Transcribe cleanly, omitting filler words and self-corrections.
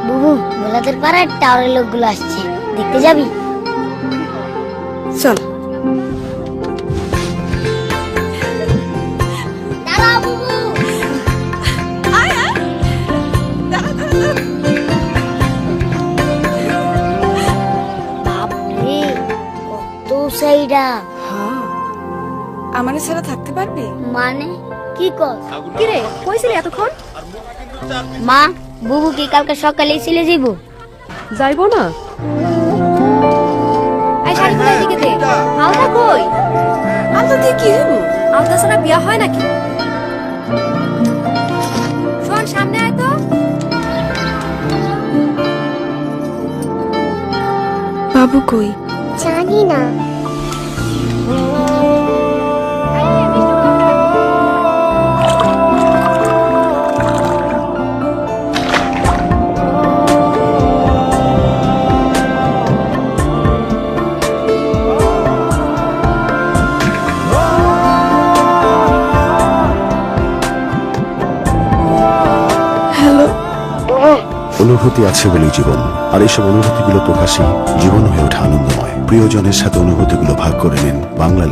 বুবু, মোলাদের পাড়ার টাওয়ারের লোকগুলো আসছে, দেখতে যাবি? চল। দাঁড়াও বুবু। বাপরে, কত সাইডা। হ্যাঁ, আমারে ছাড়া থাকতে পারবি? মানে কি কর? কি রে, কইছিলি এতক্ষণ? মা, বুবু কি কালকে সকালে চলে যাইব? যাইবো না? এই শাড়িগুলো এদিকে দে। আলতা কই? আলতা দিয়ে কি হইব? আলতা ছাড়া বিয়া হয় নাকি? শোন, সামনে আয় তো। বাবু কই? জানি না। হ্যালো। অনুভূতি আছে বলেই জীবন, আর এইসব অনুভূতিগুলো প্রকাশই জীবন হয়ে ওঠে আনন্দময়। প্রিয়জনের সাথে অনুভূতিগুলো ভাগ করে নিন বাংলা